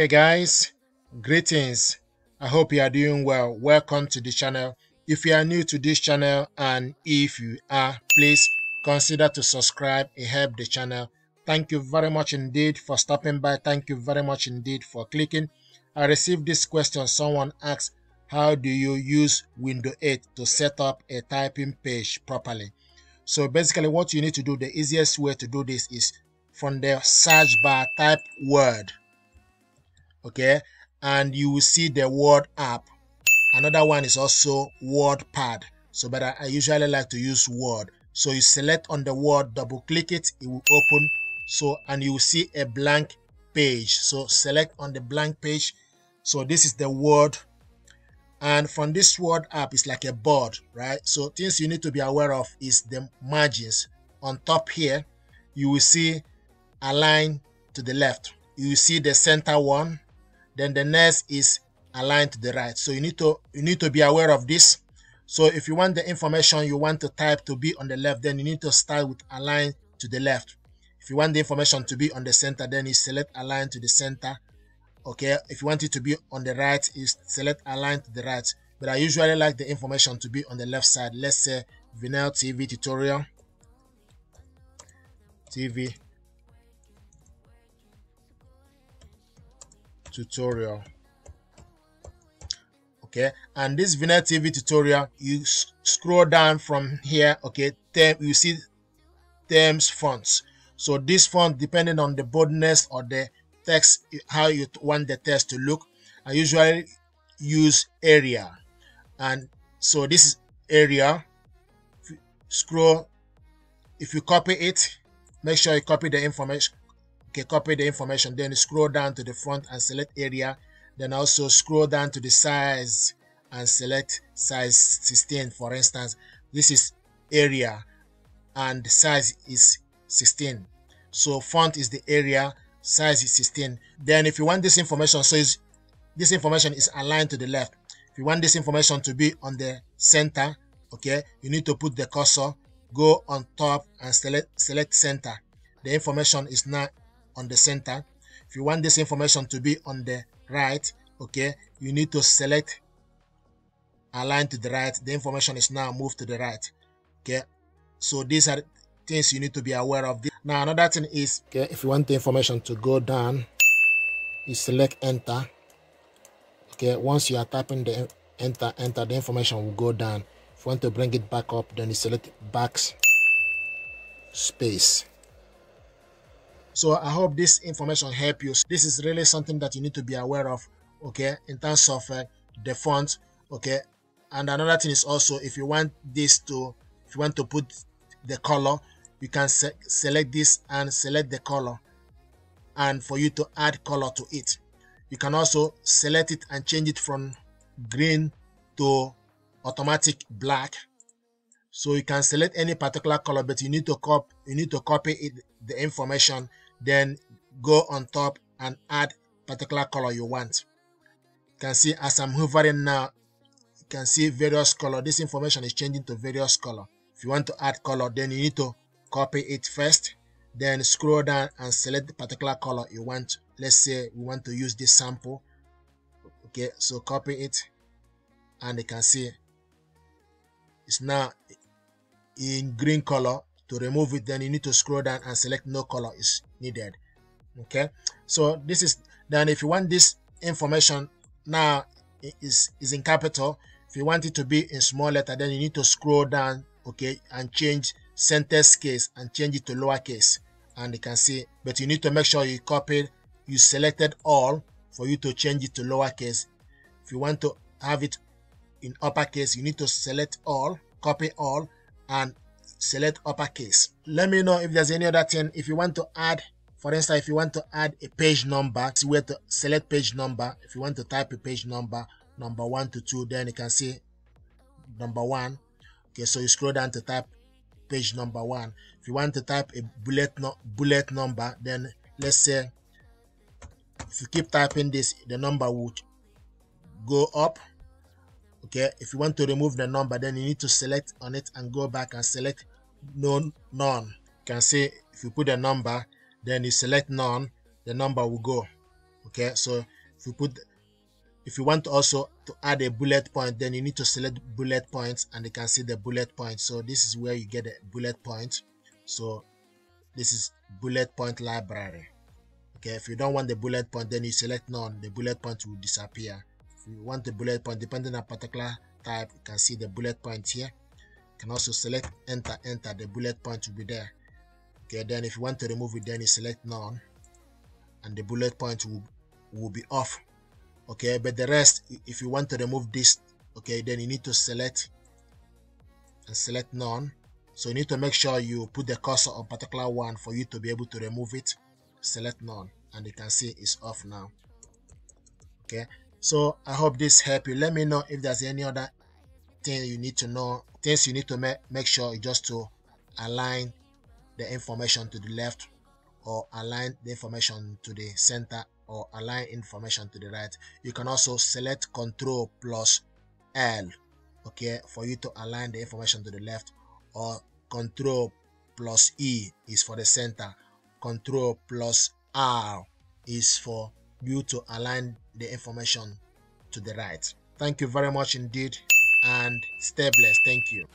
Hey guys, greetings. I hope you are doing well. Welcome to the channel. If you are new to this channel and if you are, please consider to subscribe and help the channel. Thank you very much indeed for stopping by. Thank you very much indeed for clicking. I received this question. Someone asked, how do you use Windows 8 to set up a typing page properly? So basically what you need to do, the easiest way to do this is from the search bar, type Word. Okay, and you will see the Word app. Another one is also WordPad. So but I usually like to use Word. So you select on the Word, double click it, it will open. So and you will see a blank page. So select on the blank page. So this is the Word, and from this Word app it's like a board, right? So things you need to be aware of is the margins. On top here you will see align to the left, you will see the center one, then the next is aligned to the right. So you need to be aware of this. So if you want the information you want to type to be on the left, then you need to start with align to the left. If you want the information to be on the center, then you select align to the center. Okay, if you want it to be on the right, you select align to the right. But I usually like the information to be on the left side. Let's say Vinyl TV tutorial, TV tutorial. Okay, and this Vinyl TV tutorial, you scroll down from here. Okay, you see themes fonts. So this font, depending on the boldness or the text, how you want the text to look, I usually use Arial. And so this is Arial. If you scroll, if you copy it, make sure you copy the information. Okay, copy the information, then you scroll down to the front and select Arial. Then also scroll down to the size and select size 16. For instance, this is Arial and the size is 16. So font is the Arial, size is 16. Then if you want this information, so this information is aligned to the left. If you want this information to be on the center, okay, you need to put the cursor, go on top and select center. The information is now on the center. If you want this information to be on the right, okay, you need to select align to the right. The information is now moved to the right. Okay, so these are things you need to be aware of. Now another thing is, okay, if you want the information to go down, you select enter. Okay, once you are tapping the enter, the information will go down. If you want to bring it back up, then you select backspace. So I hope this information help you. This is really something that you need to be aware of, okay, in terms of the font, okay. And another thing is also, if you want to put the color, you can select this and select the color, and for you to add color to it. You can also select it and change it from green to automatic black. So you can select any particular color, but you need to copy it, the information, then go on top and add particular color you want. You can see as I'm hovering now, you can see various color. This information is changing to various color. If you want to add color, then you need to copy it first, then scroll down and select the particular color you want. Let's say we want to use this sample. Okay, so copy it, and you can see it's now in green color. To remove it, then you need to scroll down and select no color is needed. Okay, so this is then. If you want this information now is in capital, if you want it to be in small letter, then you need to scroll down, okay, and change sentence case and change it to lowercase, and you can see. But you need to make sure you selected all for you to change it to lowercase. If you want to have it in uppercase, you need to select all, copy all, and select uppercase. Let me know if there's any other thing. If you want to add, for instance, if you want to add a page number, see where to select page number. If you want to type a page number 1 to 2, then you can see number 1. Okay, so you scroll down to type page number 1. If you want to type a bullet number, then let's say if you keep typing this, the number would go up. Okay, if you want to remove the number, then you need to select on it and go back and select none. You can see if you put a number, then you select none, the number will go. Okay, so if you want also to add a bullet point, then you need to select bullet points, and you can see the bullet point. So this is where you get a bullet point. So this is bullet point library. Okay, if you don't want the bullet point, then you select none. The bullet point will disappear. If you want the bullet point, depending on particular type, you can see the bullet point here. You can also select enter. The bullet point will be there. Okay, then if you want to remove it, then you select none, and the bullet point will be off. Okay, but the rest, if you want to remove this, okay, then you need to select none. So you need to make sure you put the cursor on particular one for you to be able to remove it. Select none, and you can see it's off now. Okay, so I hope this helped you. Let me know if there's any other thing you need to know, things you need to make sure just to align the information to the left, or align the information to the center, or align information to the right. You can also select Control plus L, okay, for you to align the information to the left, or Control plus E is for the center. Control plus R is for you to align the information to the right. Thank you very much indeed, and stay blessed. Thank you.